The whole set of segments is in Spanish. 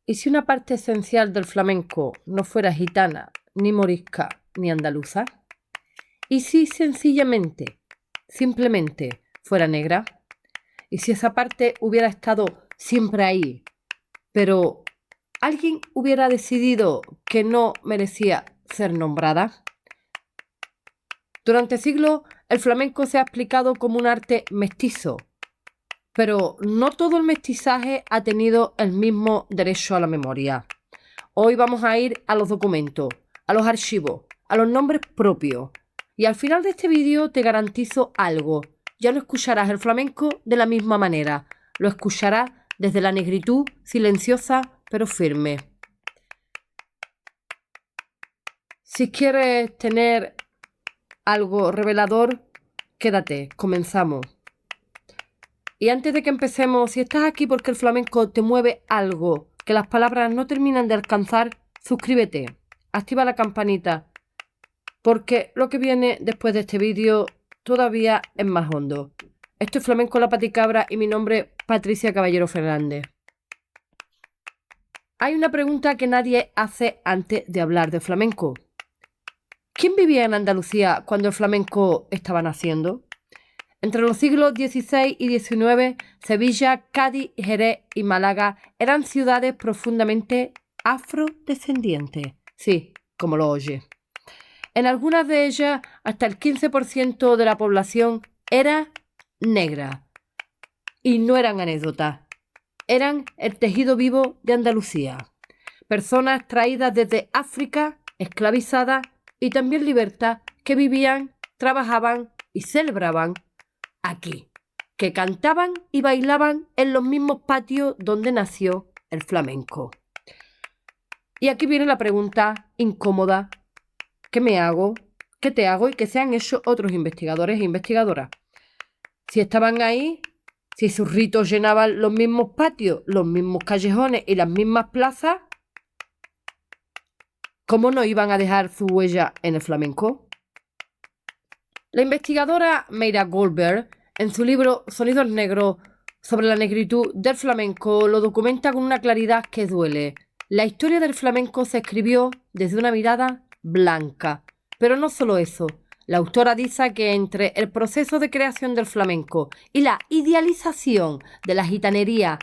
¿Y si una parte esencial del flamenco no fuera gitana, ni morisca, ni andaluza? ¿Y si sencillamente, simplemente, fuera negra? ¿Y si esa parte hubiera estado siempre ahí, pero alguien hubiera decidido que no merecía ser nombrada? Durante siglos, el flamenco se ha explicado como un arte mestizo, pero no todo el mestizaje ha tenido el mismo derecho a la memoria. Hoy vamos a ir a los documentos, a los archivos, a los nombres propios. Y al final de este vídeo te garantizo algo. Ya no escucharás el flamenco de la misma manera. Lo escucharás desde la negritud, silenciosa pero firme. Si quieres tener algo revelador, quédate, comenzamos. Y antes de que empecemos, si estás aquí porque el flamenco te mueve algo que las palabras no terminan de alcanzar, suscríbete, activa la campanita, porque lo que viene después de este vídeo todavía es más hondo. Esto es Flamenco La Paticabra y mi nombre es Patricia Caballero Fernández. Hay una pregunta que nadie hace antes de hablar de flamenco. ¿Quién vivía en Andalucía cuando el flamenco estaba naciendo? Entre los siglos XVI y XIX, Sevilla, Cádiz, Jerez y Málaga eran ciudades profundamente afrodescendientes. Sí, como lo oye. En algunas de ellas, hasta el 15% de la población era negra. Y no eran anécdotas, eran el tejido vivo de Andalucía. Personas traídas desde África, esclavizadas y también libertad, que vivían, trabajaban y celebraban aquí, que cantaban y bailaban en los mismos patios donde nació el flamenco. Y aquí viene la pregunta incómoda: ¿qué me hago? ¿Qué te hago? Y que se han hecho otros investigadores e investigadoras. Si estaban ahí, si sus ritos llenaban los mismos patios, los mismos callejones y las mismas plazas, ¿cómo no iban a dejar su huella en el flamenco? La investigadora Mayra Goldberg, en su libro Sonidos Negros sobre la negritud del flamenco, lo documenta con una claridad que duele. La historia del flamenco se escribió desde una mirada blanca. Pero no solo eso. La autora dice que entre el proceso de creación del flamenco y la idealización de la gitanería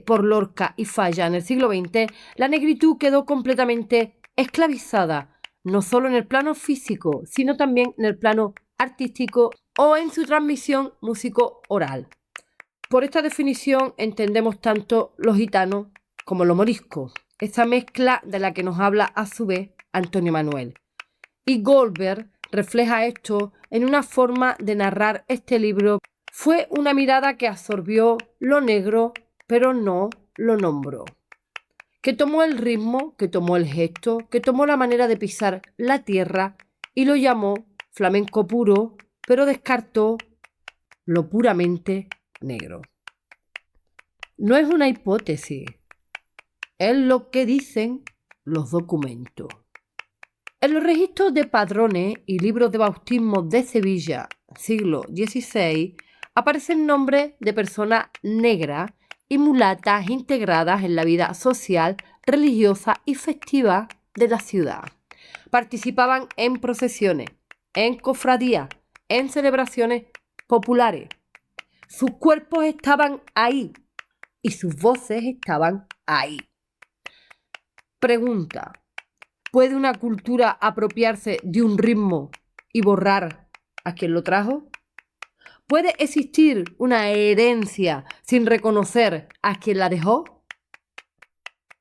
por Lorca y Falla en el siglo XX, la negritud quedó completamente esclavizada, no solo en el plano físico, sino también en el plano artístico o en su transmisión músico-oral. Por esta definición entendemos tanto los gitanos como los moriscos, esa mezcla de la que nos habla a su vez Antonio Manuel. Y Goldberg refleja esto en una forma de narrar este libro. Fue una mirada que absorbió lo negro, pero no lo nombró. Que tomó el ritmo, que tomó el gesto, que tomó la manera de pisar la tierra y lo llamó flamenco puro, pero descartó lo puramente negro. No es una hipótesis, es lo que dicen los documentos. En los registros de padrones y libros de bautismo de Sevilla, siglo XVI, aparecen nombres de personas negras y mulatas integradas en la vida social, religiosa y festiva de la ciudad. Participaban en procesiones, en cofradías, en celebraciones populares. Sus cuerpos estaban ahí y sus voces estaban ahí. Pregunta: ¿puede una cultura apropiarse de un ritmo y borrar a quien lo trajo? ¿Puede existir una herencia sin reconocer a quien la dejó?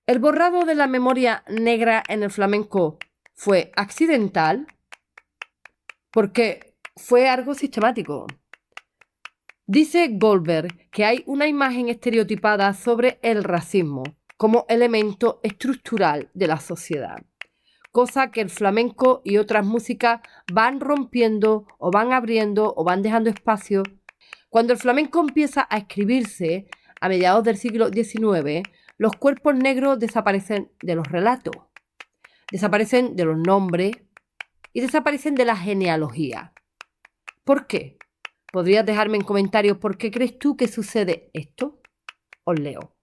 ¿El borrado de la memoria negra en el flamenco fue accidental? Porque fue algo sistemático. Dice Goldberg que hay una imagen estereotipada sobre el racismo como elemento estructural de la sociedad, cosa que el flamenco y otras músicas van rompiendo o van abriendo o van dejando espacio. Cuando el flamenco empieza a escribirse a mediados del siglo XIX, los cuerpos negros desaparecen de los relatos, desaparecen de los nombres y desaparecen de la genealogía. ¿Por qué? ¿Podrías dejarme en comentarios por qué crees tú que sucede esto? Os leo.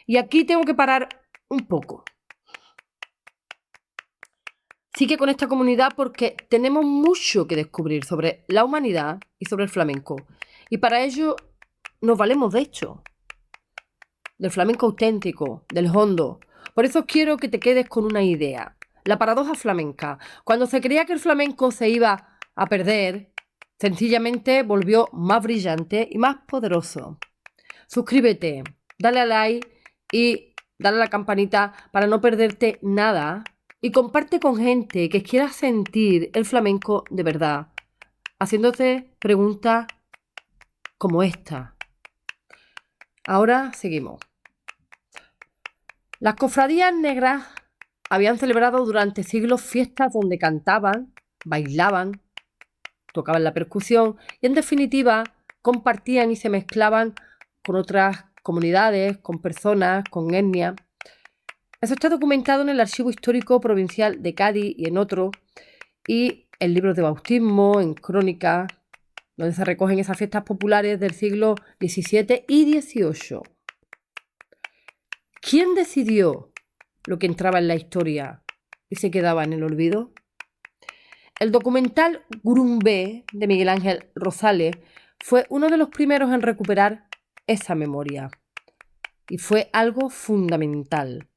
Y aquí tengo que parar un poco. Sí que con esta comunidad porque tenemos mucho que descubrir sobre la humanidad y sobre el flamenco. Y para ello nos valemos de hecho, del flamenco auténtico, del hondo. Por eso quiero que te quedes con una idea. La paradoja flamenca. Cuando se creía que el flamenco se iba a perder, sencillamente volvió más brillante y más poderoso. Suscríbete, dale a like y dale a la campanita para no perderte nada. Y comparte con gente que quiera sentir el flamenco de verdad, haciéndote preguntas como esta. Ahora seguimos. Las cofradías negras habían celebrado durante siglos fiestas donde cantaban, bailaban, tocaban la percusión y en definitiva compartían y se mezclaban con otras comunidades, con personas, con etnias. Eso está documentado en el Archivo Histórico Provincial de Cádiz y en otros, y en libros de bautismo, en crónicas, donde se recogen esas fiestas populares del siglo XVII y XVIII. ¿Quién decidió lo que entraba en la historia y se quedaba en el olvido? El documental Gurumbé de Miguel Ángel Rosales fue uno de los primeros en recuperar esa memoria. Y fue algo fundamental,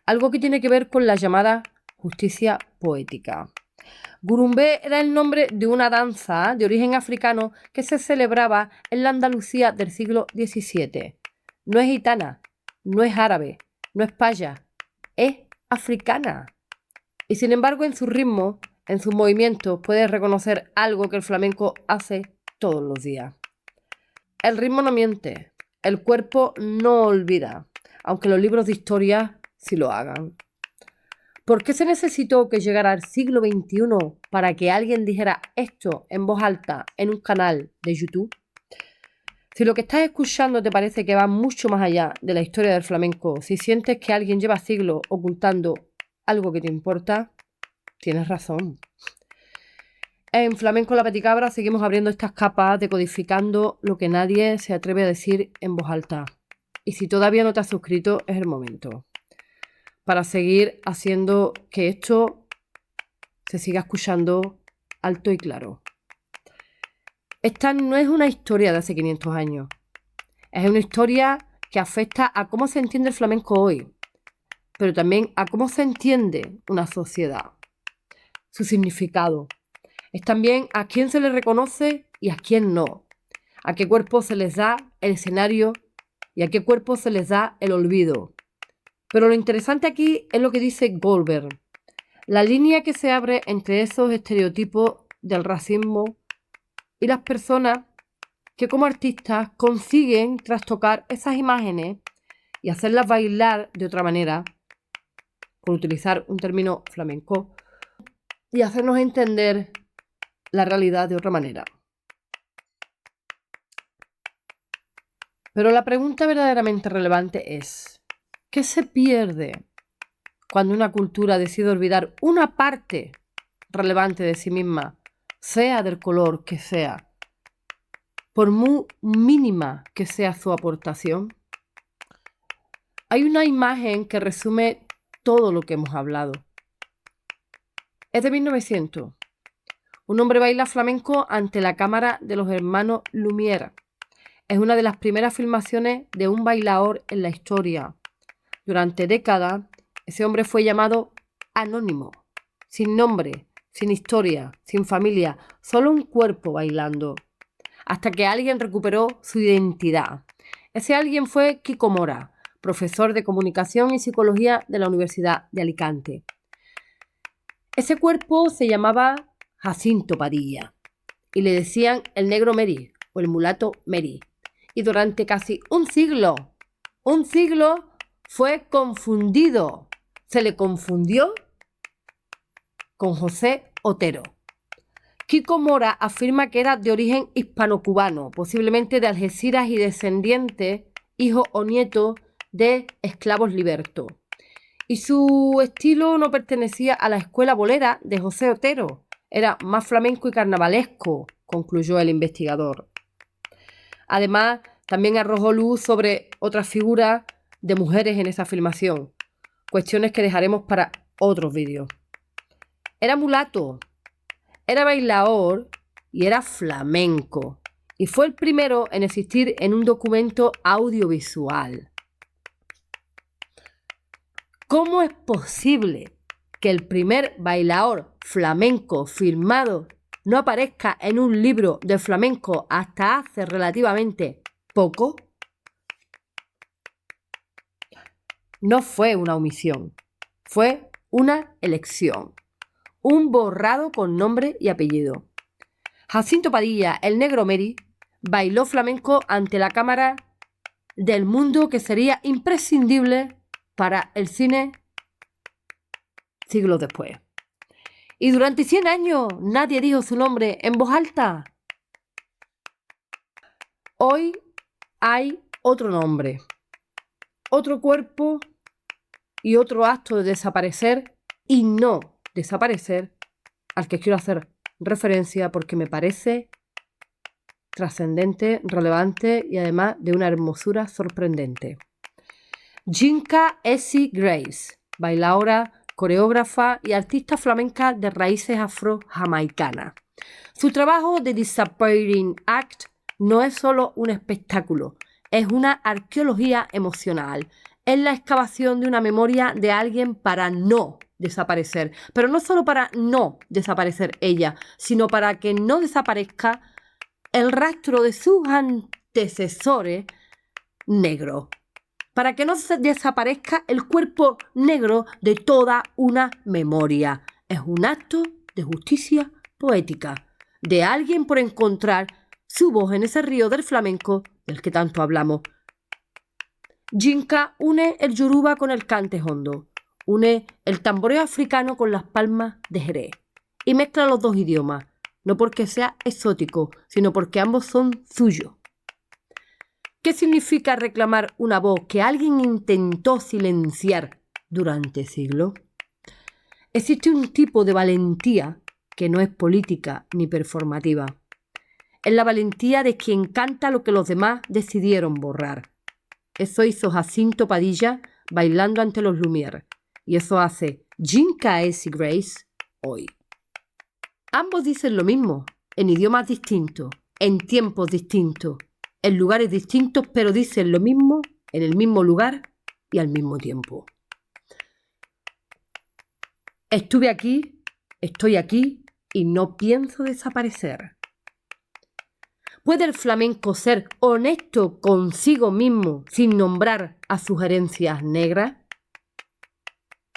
algo que tiene que ver con la llamada justicia poética. Gurumbé era el nombre de una danza de origen africano que se celebraba en la Andalucía del siglo XVII. No es gitana, no es árabe, no es paya, es africana. Y sin embargo, en su ritmo, en sus movimientos, puedes reconocer algo que el flamenco hace todos los días. El ritmo no miente, el cuerpo no olvida, aunque los libros de historia sí lo hagan. ¿Por qué se necesitó que llegara al siglo XXI para que alguien dijera esto en voz alta en un canal de YouTube? Si lo que estás escuchando te parece que va mucho más allá de la historia del flamenco, si sientes que alguien lleva siglos ocultando algo que te importa, tienes razón. En Flamenco La Peticabra seguimos abriendo estas capas, decodificando lo que nadie se atreve a decir en voz alta. Y si todavía no te has suscrito, es el momento para seguir haciendo que esto se siga escuchando alto y claro. Esta no es una historia de hace 500 años. Es una historia que afecta a cómo se entiende el flamenco hoy, pero también a cómo se entiende una sociedad, su significado. Es también a quién se le reconoce y a quién no, a qué cuerpo se les da el escenario y a qué cuerpo se les da el olvido. Pero lo interesante aquí es lo que dice Goldberg, la línea que se abre entre esos estereotipos del racismo y las personas que como artistas consiguen trastocar esas imágenes y hacerlas bailar de otra manera, por utilizar un término flamenco, y hacernos entender la realidad de otra manera. Pero la pregunta verdaderamente relevante es, ¿qué se pierde cuando una cultura decide olvidar una parte relevante de sí misma, sea del color que sea, por muy mínima que sea su aportación? Hay una imagen que resume todo lo que hemos hablado. Es de 1900. Un hombre baila flamenco ante la cámara de los hermanos Lumière. Es una de las primeras filmaciones de un bailaor en la historia. Durante décadas, ese hombre fue llamado anónimo, sin nombre, sin historia, sin familia, solo un cuerpo bailando, hasta que alguien recuperó su identidad. Ese alguien fue Kiko Mora, profesor de comunicación y psicología de la Universidad de Alicante. Ese cuerpo se llamaba Jacinto Padilla y le decían el negro Meri o el mulato Meri. Y durante casi un siglo fue confundido. Se le confundió con José Otero. Kiko Mora afirma que era de origen hispano-cubano, posiblemente de Algeciras y descendiente, hijo o nieto de esclavos libertos. Y su estilo no pertenecía a la escuela bolera de José Otero. Era más flamenco y carnavalesco, concluyó el investigador. Además, también arrojó luz sobre otras figuras de mujeres en esa filmación. Cuestiones que dejaremos para otros vídeos. Era mulato, era bailaor y era flamenco. Y fue el primero en existir en un documento audiovisual. ¿Cómo es posible que el primer bailaor flamenco filmado no aparezca en un libro de flamenco hasta hace relativamente poco? No fue una omisión, fue una elección, un borrado con nombre y apellido. Jacinto Padilla, el Negro Meri, bailó flamenco ante la cámara del mundo que sería imprescindible para el cine siglos después. Y durante 100 años nadie dijo su nombre en voz alta. Hoy hay otro nombre, otro cuerpo y otro acto de desaparecer y no desaparecer al que quiero hacer referencia porque me parece trascendente, relevante y además de una hermosura sorprendente. Yinka Essie Grace, bailaora, coreógrafa y artista flamenca de raíces afro-jamaicanas. Su trabajo The Disappearing Act no es solo un espectáculo, es una arqueología emocional. Es la excavación de una memoria de alguien para no desaparecer. Pero no solo para no desaparecer ella, sino para que no desaparezca el rastro de sus antecesores negros. Para que no desaparezca el cuerpo negro de toda una memoria. Es un acto de justicia poética, de alguien por encontrar su voz en ese río del flamenco del que tanto hablamos. Yinka une el yoruba con el cante hondo, une el tamboreo africano con las palmas de Jerez y mezcla los dos idiomas, no porque sea exótico, sino porque ambos son suyos. ¿Qué significa reclamar una voz que alguien intentó silenciar durante siglos? Existe un tipo de valentía que no es política ni performativa. Es la valentía de quien canta lo que los demás decidieron borrar. Eso hizo Jacinto Padilla bailando ante los Lumière. Y eso hace Yinka Essie Grace hoy. Ambos dicen lo mismo, en idiomas distintos, en tiempos distintos, en lugares distintos, pero dicen lo mismo en el mismo lugar y al mismo tiempo. Estuve aquí, estoy aquí y no pienso desaparecer. ¿Puede el flamenco ser honesto consigo mismo sin nombrar a sus herencias negras?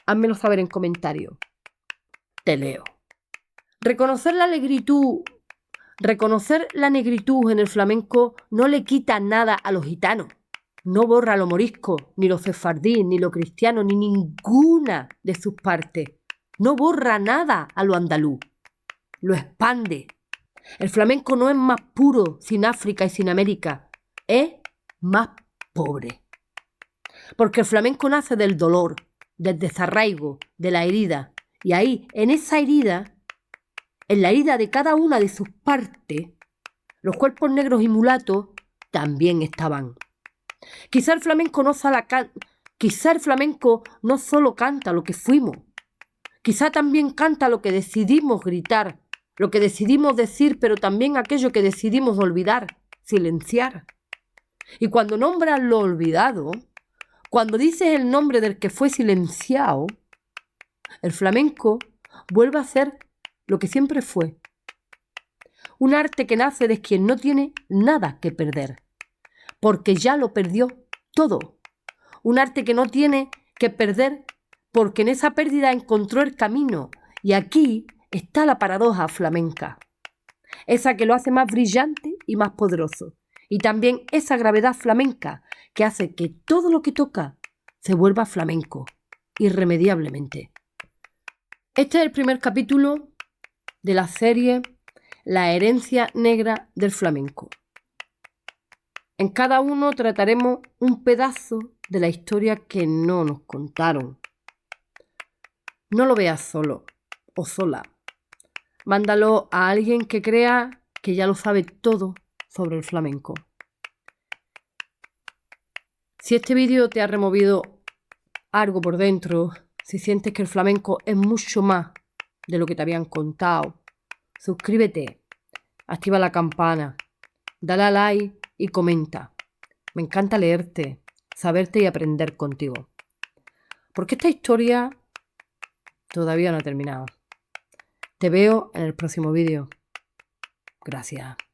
Házmelo saber en comentarios. Te leo. Reconocer la negritud en el flamenco no le quita nada a los gitanos. No borra lo morisco, ni lo sefardí, ni lo cristiano, ni ninguna de sus partes. No borra nada a lo andaluz. Lo expande. El flamenco no es más puro sin África y sin América. Es más pobre. Porque el flamenco nace del dolor, del desarraigo, de la herida. Y ahí, en esa herida, en la herida de cada una de sus partes, los cuerpos negros y mulatos también estaban. Quizá el flamenco no solo canta lo que fuimos. Quizá también canta lo que decidimos gritar, lo que decidimos decir, pero también aquello que decidimos olvidar, silenciar. Y cuando nombras lo olvidado, cuando dices el nombre del que fue silenciado, el flamenco vuelve a ser lo que siempre fue. Un arte que nace de quien no tiene nada que perder, porque ya lo perdió todo. Un arte que no tiene que perder porque en esa pérdida encontró el camino. Y aquí está la paradoja flamenca, esa que lo hace más brillante y más poderoso. Y también esa gravedad flamenca que hace que todo lo que toca se vuelva flamenco, irremediablemente. Este es el primer capítulo de la serie La herencia negra del flamenco. En cada uno trataremos un pedazo de la historia que no nos contaron. No lo veas solo o sola. Mándalo a alguien que crea que ya lo sabe todo sobre el flamenco. Si este vídeo te ha removido algo por dentro, si sientes que el flamenco es mucho más de lo que te habían contado, suscríbete, activa la campana, dale a like y comenta. Me encanta leerte, saberte y aprender contigo. Porque esta historia todavía no ha terminado. Te veo en el próximo vídeo. Gracias.